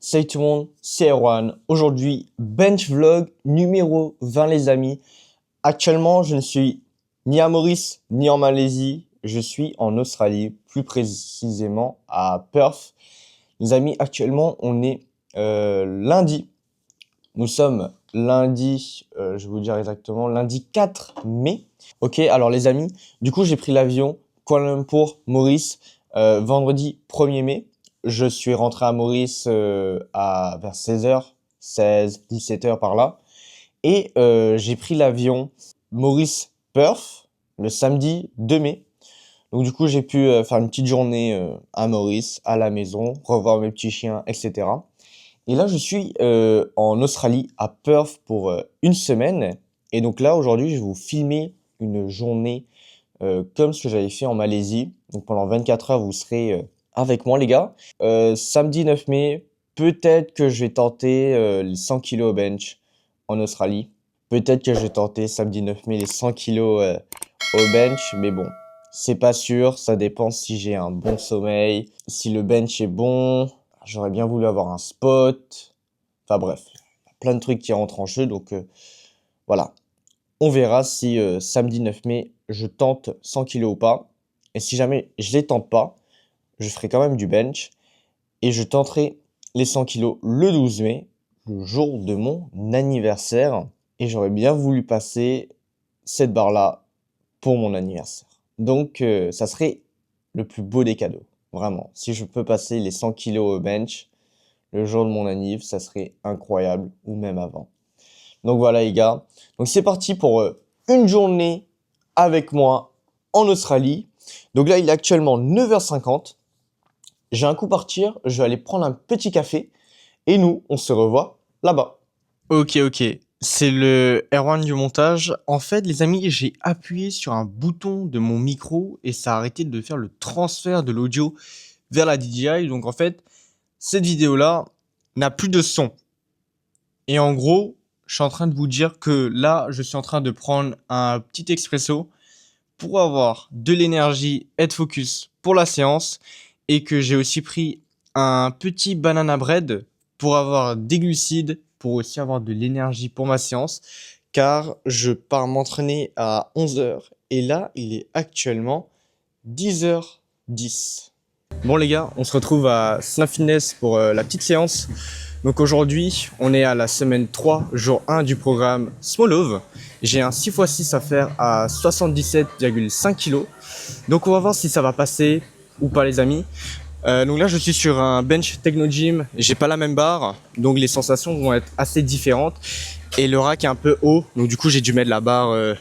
Salut tout le monde, c'est Erwan. Aujourd'hui, bench vlog numéro 20 les amis. Actuellement, je ne suis ni à Maurice, ni en Malaisie. Je suis en Australie, plus précisément à Perth. Les amis, actuellement, on est lundi. Nous sommes lundi, je vais vous dire exactement, lundi 4 mai. Ok, alors les amis, du coup, j'ai pris l'avion Kuala Lumpur, Maurice, vendredi 1er mai. Je suis rentré à Maurice vers 16h, 16, 17h par là. Et j'ai pris l'avion Maurice-Perth le samedi 2 mai. Donc du coup, j'ai pu faire une petite journée à Maurice, à la maison, revoir mes petits chiens, etc. Et là, je suis en Australie, à Perth, pour une semaine. Et donc là, aujourd'hui, je vais vous filmer une journée comme ce que j'avais fait en Malaisie. Donc pendant 24 heures, vous serez avec moi, les gars. Samedi 9 mai, peut-être que je vais tenter les 100 kg au bench en Australie. Peut-être que je vais tenter samedi 9 mai les 100 kg au bench. Mais bon, c'est pas sûr. Ça dépend si j'ai un bon sommeil, si le bench est bon. J'aurais bien voulu avoir un spot. Enfin bref, plein de trucs qui rentrent en jeu. Donc voilà. On verra si samedi 9 mai, je tente 100 kg ou pas. Et si jamais je les tente pas, je ferai quand même du bench. Et je tenterai les 100 kg le 12 mai, le jour de mon anniversaire. Et j'aurais bien voulu passer cette barre-là pour mon anniversaire. Donc ça serait le plus beau des cadeaux. Vraiment. Si je peux passer les 100 kg au bench le jour de mon anniv, ça serait incroyable. Ou même avant. Donc voilà les gars. Donc c'est parti pour une journée avec moi en Australie. Donc là il est actuellement 9h50. J'ai un coup partir, je vais aller prendre un petit café. Et nous, on se revoit là-bas. Ok. C'est le Erwan du montage. En fait les amis, j'ai appuyé sur un bouton de mon micro et ça a arrêté de faire le transfert de l'audio vers la DJI. Donc en fait, cette vidéo-là n'a plus de son. Et en gros, je suis en train de vous dire que là, je suis en train de prendre un petit expresso pour avoir de l'énergie et de focus pour la séance. Et que j'ai aussi pris un petit banana bread pour avoir des glucides, pour aussi avoir de l'énergie pour ma séance. Car je pars m'entraîner à 11h. Et là, il est actuellement 10h10. Bon les gars, on se retrouve à Snap Fitness pour la petite séance. Donc aujourd'hui, on est à la semaine 3, jour 1 du programme Small Love. J'ai un 6x6 à faire à 77,5 kg. Donc on va voir si ça va passer ou pas les amis. Donc là je suis sur un bench Techno Gym. J'ai pas la même barre, donc les sensations vont être assez différentes. Et le rack est un peu haut, donc du coup j'ai dû mettre la barre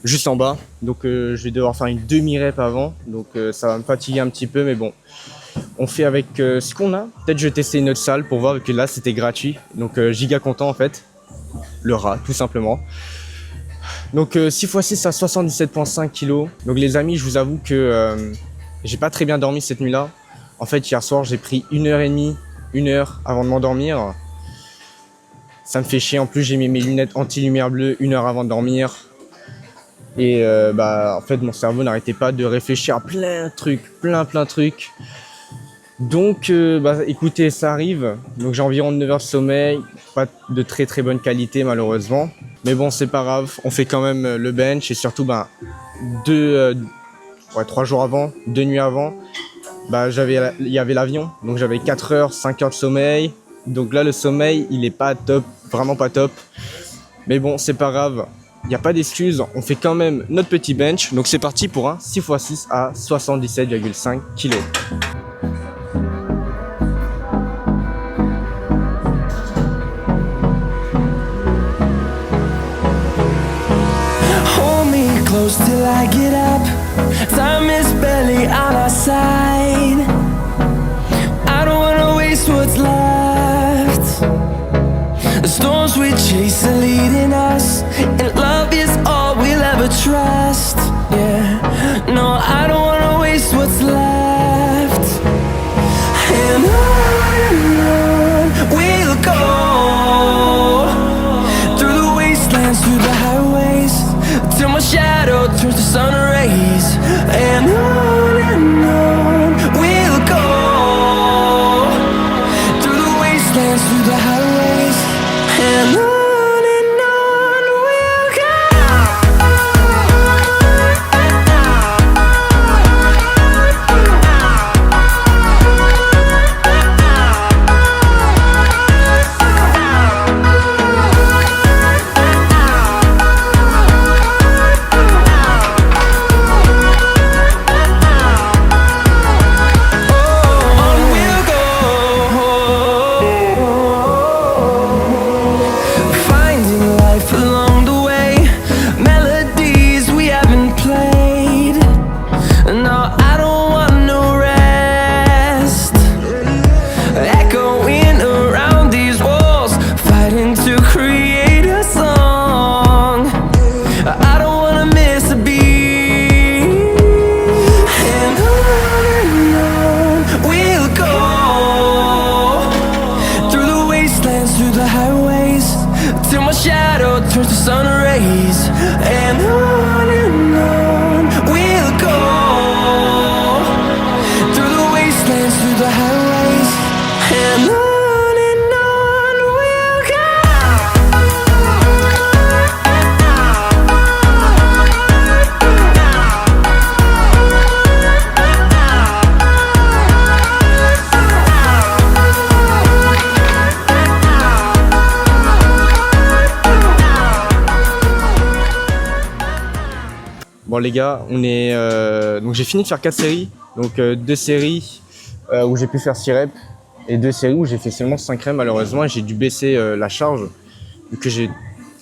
juste en bas. Donc je vais devoir faire une demi-rep avant. Donc ça va me fatiguer un petit peu, mais bon. On fait avec ce qu'on a. Peut-être je vais tester une autre salle pour voir, vu que là c'était gratuit. Donc giga content en fait. Le rat, tout simplement. Donc 6x6 à 77,5 kg. Donc les amis, je vous avoue que j'ai pas très bien dormi cette nuit-là. En fait, hier soir, j'ai pris 1h30, 1h avant de m'endormir. Ça me fait chier. En plus, j'ai mis mes lunettes anti-lumière bleue 1 heure avant de dormir. Et en fait, mon cerveau n'arrêtait pas de réfléchir à plein de trucs, plein de trucs. Donc, écoutez, ça arrive. Donc, j'ai environ 9 heures de sommeil. Pas de très bonne qualité, malheureusement. Mais bon, c'est pas grave. On fait quand même le bench. Et surtout, 3 jours avant, 2 nuits avant, il y avait l'avion. Donc, j'avais 4 heures, 5 heures de sommeil. Donc là, le sommeil, il est pas top. Vraiment pas top. Mais bon, c'est pas grave. Il n'y a pas d'excuses. On fait quand même notre petit bench. Donc, c'est parti pour un 6x6 à 77,5 kg. Close till I get up. Time is barely on our side. I don't wanna waste what's left. The storms we chase are leading us, and love is all we'll ever trust. Yeah, no, I don't wanna waste what's left. And on we'll go, through the wastelands, through the highways, till my shadow turns to sun rays. And on we'll go, through the wastelands. wastelands, through the highways, and on we'll go. Till my shadow turns to sun rays, and on we'll go. Through the wastelands, through the highways, and on we'll go. Bon les gars, on est donc j'ai fini de faire 4 séries, donc 2 séries où j'ai pu faire 6 reps et 2 séries où j'ai fait seulement 5 reps malheureusement, et j'ai dû baisser la charge vu que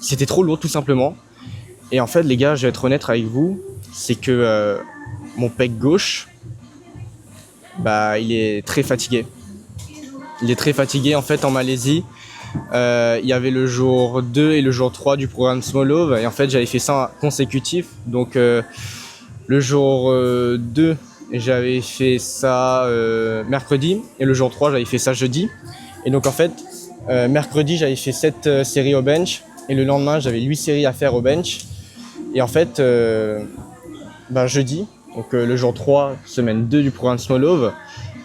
c'était trop lourd tout simplement. Et en fait les gars, je vais être honnête avec vous, c'est que mon pec gauche, bah il est très fatigué. Il est très fatigué en fait en Malaisie. Il y avait le jour 2 et le jour 3 du programme Smolov, et en fait j'avais fait ça consécutif. Donc le jour 2 j'avais fait ça mercredi, et le jour 3 j'avais fait ça jeudi. Et donc en fait mercredi j'avais fait 7 séries au bench, et le lendemain j'avais 8 séries à faire au bench. Et en fait jeudi, donc le jour 3 semaine 2 du programme Smolov,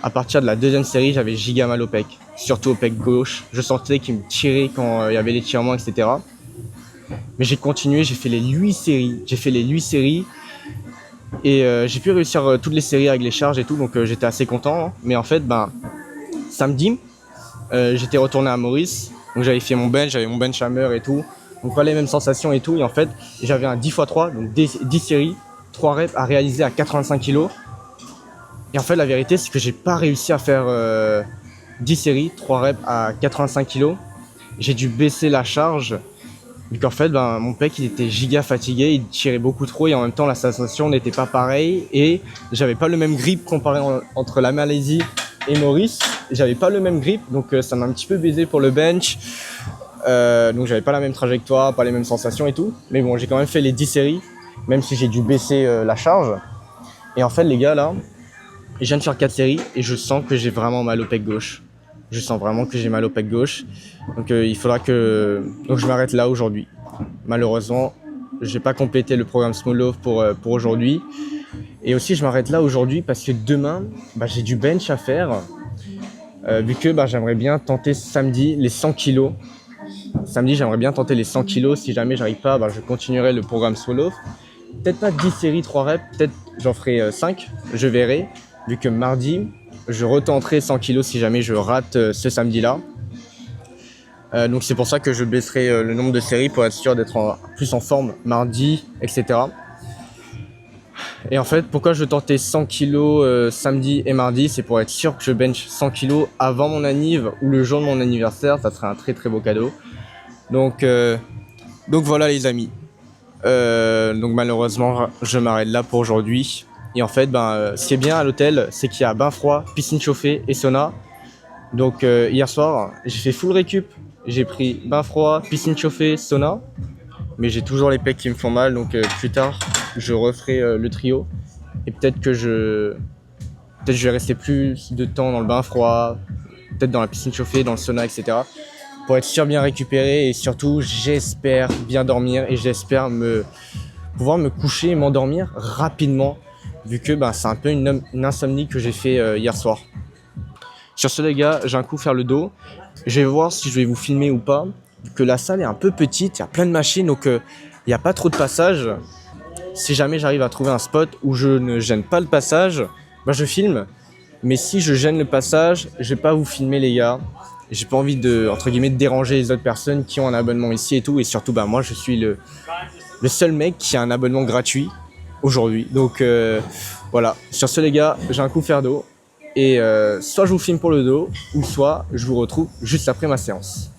à partir de la deuxième série j'avais giga mal au pec, surtout au pec gauche. Je sentais qu'il me tirait quand il y avait l'étirement, etc. Mais j'ai continué, j'ai fait les 8 séries. Et j'ai pu réussir toutes les séries avec les charges et tout, donc j'étais assez content. Mais en fait, samedi, j'étais retourné à Maurice, donc j'avais fait mon bench, j'avais mon bench hammer et tout. Donc pas les mêmes sensations et tout. Et en fait, j'avais un 10x3, donc 10 séries, 3 reps à réaliser à 85 kg. Et en fait, la vérité, c'est que j'ai pas réussi à faire 10 séries, 3 reps à 85 kg. J'ai dû baisser la charge, vu qu'en fait, mon pec, il était giga fatigué, il tirait beaucoup trop, et en même temps, la sensation n'était pas pareille, et j'avais pas le même grip comparé entre la Malaisie et Maurice. J'avais pas le même grip, donc ça m'a un petit peu baisé pour le bench. Donc j'avais pas la même trajectoire, pas les mêmes sensations et tout. Mais bon, j'ai quand même fait les 10 séries, même si j'ai dû baisser la charge. Et en fait, les gars, là, je viens de faire 4 séries et je sens que j'ai vraiment mal au pec gauche. Je sens vraiment que j'ai mal au pec gauche. Donc il faudra que... Donc je m'arrête là aujourd'hui. Malheureusement, j'ai pas complété le programme Smolov pour aujourd'hui. Et aussi je m'arrête là aujourd'hui parce que demain, j'ai du bench à faire. Vu que j'aimerais bien tenter samedi les 100 kg. Samedi, j'aimerais bien tenter les 100 kg. Si jamais j'arrive pas, je continuerai le programme Smolov. Peut-être pas 10 séries, 3 reps. Peut-être j'en ferai 5. Je verrai. Vu que mardi, je retenterai 100 kg si jamais je rate ce samedi-là. Donc c'est pour ça que je baisserai le nombre de séries pour être sûr d'être plus en forme mardi, etc. Et en fait, pourquoi je tentais 100 kg samedi et mardi, c'est pour être sûr que je bench 100 kg avant mon anniv ou le jour de mon anniversaire. Ça serait un très très beau cadeau. Donc voilà les amis. Donc malheureusement, je m'arrête là pour aujourd'hui. Et en fait, ce qui est bien à l'hôtel, c'est qu'il y a bain froid, piscine chauffée et sauna. Donc hier soir, j'ai fait full récup. J'ai pris bain froid, piscine chauffée, sauna. Mais j'ai toujours les pecs qui me font mal, donc plus tard, je referai le trio. Et peut-être que je vais rester plus de temps dans le bain froid, peut-être dans la piscine chauffée, dans le sauna, etc. Pour être sûr bien récupéré, et surtout, j'espère bien dormir et j'espère pouvoir me coucher et m'endormir rapidement. Vu que c'est un peu une insomnie que j'ai fait hier soir. Sur ce les gars, j'ai un coup faire le dos. Je vais voir si je vais vous filmer ou pas. Vu que la salle est un peu petite, il y a plein de machines, donc il n'y a pas trop de passages. Si jamais j'arrive à trouver un spot où je ne gêne pas le passage, bah je filme. Mais si je gêne le passage, je vais pas vous filmer les gars. J'ai pas envie de, entre guillemets, de déranger les autres personnes qui ont un abonnement ici et tout. Et surtout, bah moi je suis le seul mec qui a un abonnement gratuit aujourd'hui. Donc voilà. Sur ce les gars, j'ai un coup faire d'eau. Et soit je vous filme pour le dos, ou soit je vous retrouve juste après ma séance.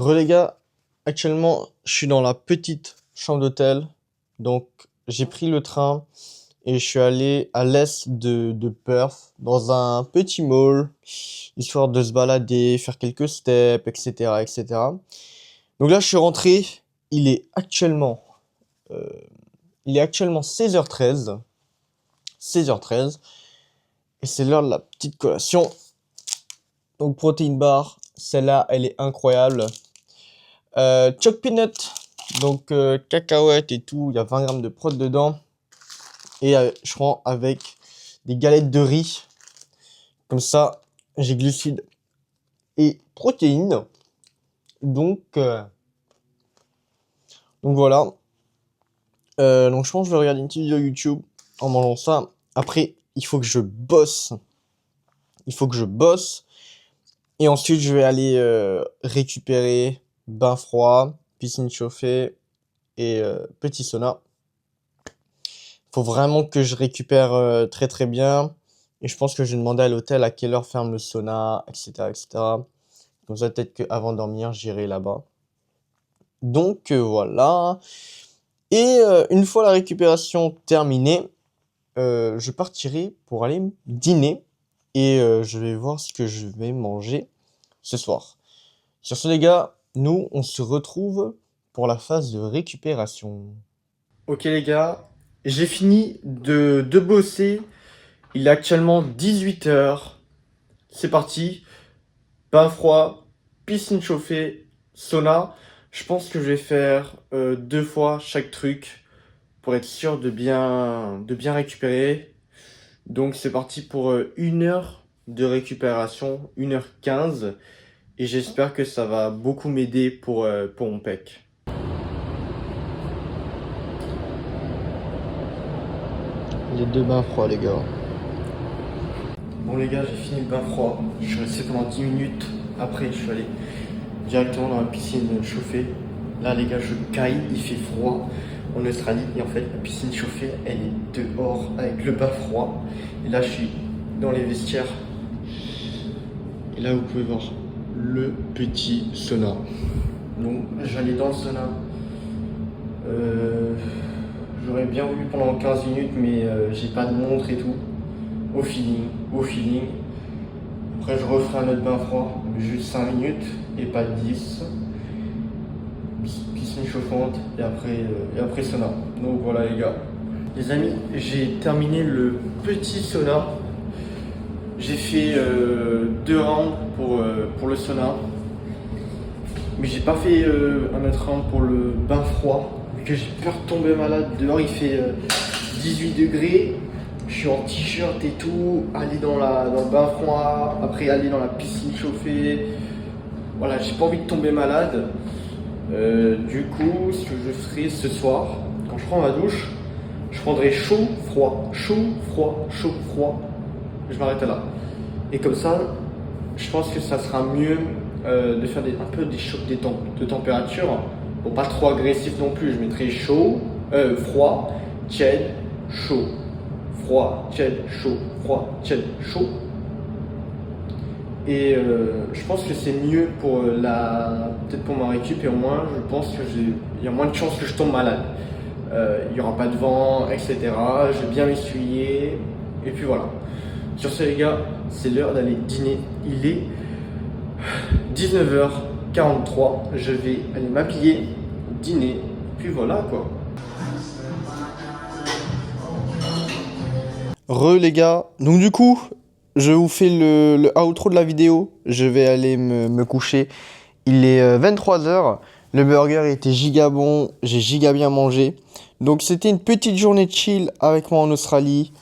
Les gars, actuellement je suis dans la petite chambre d'hôtel, donc j'ai pris le train et je suis allé à l'est de Perth, dans un petit mall, histoire de se balader, faire quelques steps, etc., etc. Donc là je suis rentré, il est actuellement, euh, il est actuellement 16h13, 16h13, et c'est l'heure de la petite collation. Donc protéine bar, celle-là elle est incroyable. Choc peanut, donc cacahuètes et tout, il y a 20 grammes de prot dedans. Et je prends avec des galettes de riz. Comme ça, j'ai glucides et protéines. Donc voilà. Donc je pense que je vais regarder une petite vidéo YouTube en mangeant ça. Après, il faut que je bosse. Il faut que je bosse. Et ensuite, je vais aller récupérer bain froid, piscine chauffée et petit sauna. Faut vraiment que je récupère très très bien. Et je pense que je vais demander à l'hôtel à quelle heure ferme le sauna, etc., etc. Comme ça, peut-être qu'avant de dormir, j'irai là-bas. Donc voilà. Et une fois la récupération terminée, je partirai pour aller dîner. Et je vais voir ce que je vais manger ce soir. Sur ce les gars, nous on se retrouve pour la phase de récupération. Ok les gars, j'ai fini de bosser. Il est actuellement 18h. C'est parti. Bain froid, piscine chauffée, sauna, je pense que je vais faire 2 fois chaque truc pour être sûr de bien récupérer. Donc c'est parti pour 1 heure de récupération, 1h15. Et j'espère que ça va beaucoup m'aider pour mon pec. Les 2 bains froids, les gars. Bon, les gars, j'ai fini le bain froid. Je suis resté pendant 10 minutes. Après, je suis allé directement dans la piscine chauffée. Là, les gars, je caille. Il fait froid en Australie. Et en fait, la piscine chauffée, elle est dehors avec le bain froid. Et là, je suis dans les vestiaires. Et là, vous pouvez voir le petit sauna. Donc, j'allais dans le sauna. J'aurais bien voulu pendant 15 minutes, mais j'ai pas de montre et tout. Au feeling. Après, je referai un autre bain froid, juste 5 minutes et pas 10. Piscine chauffante et après sauna. Donc voilà, les gars. Les amis, j'ai terminé le petit sauna. J'ai fait 2 rounds pour le sauna. Mais j'ai pas fait un autre round pour le bain froid. Vu que j'ai peur de tomber malade. Dehors, il fait 18 degrés. Je suis en t-shirt et tout. Aller dans le bain froid. Après, aller dans la piscine chauffée. Voilà, j'ai pas envie de tomber malade. Du coup, ce que je ferai ce soir, quand je prends ma douche, je prendrai chaud, froid, chaud, froid, chaud, froid. Je m'arrête là. Et comme ça, je pense que ça sera mieux de faire un peu des chocs de température. Bon, pas trop agressif non plus. Je mettrai chaud, froid, tiède, chaud. Froid, tiède, chaud, froid, tiède, chaud. Et je pense que c'est mieux pour peut-être pour ma récup, et au moins je pense que il y a moins de chances que je tombe malade. Il n'y aura pas de vent, etc. Je vais bien m'essuyer. Et puis voilà. Sur ce, les gars, c'est l'heure d'aller dîner. Il est 19h43. Je vais aller m'habiller, dîner. Puis voilà quoi. Les gars, donc du coup, je vous fais le outro de la vidéo. Je vais aller me coucher. Il est 23h. Le burger était giga bon. J'ai giga bien mangé. Donc c'était une petite journée chill avec moi en Australie.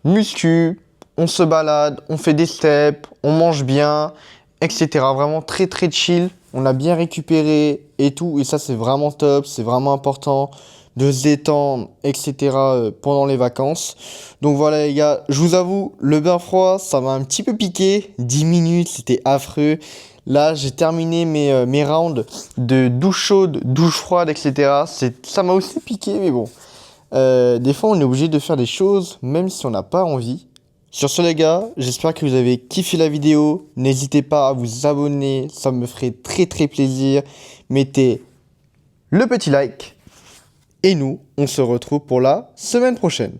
Muscu, on se balade, on fait des steps, on mange bien, etc. Vraiment très très chill. On a bien récupéré et tout. Et ça c'est vraiment top, c'est vraiment important de se détendre, etc. Pendant les vacances. Donc voilà les gars, je vous avoue, le bain froid, ça m'a un petit peu piqué. 10 minutes, c'était affreux. Là, j'ai terminé mes rounds de douche chaude, douche froide, etc. Ça m'a aussi piqué, mais bon. Des fois, on est obligé de faire des choses, même si on n'a pas envie. Sur ce les gars, j'espère que vous avez kiffé la vidéo. N'hésitez pas à vous abonner, ça me ferait très très plaisir. Mettez le petit like. Et nous, on se retrouve pour la semaine prochaine.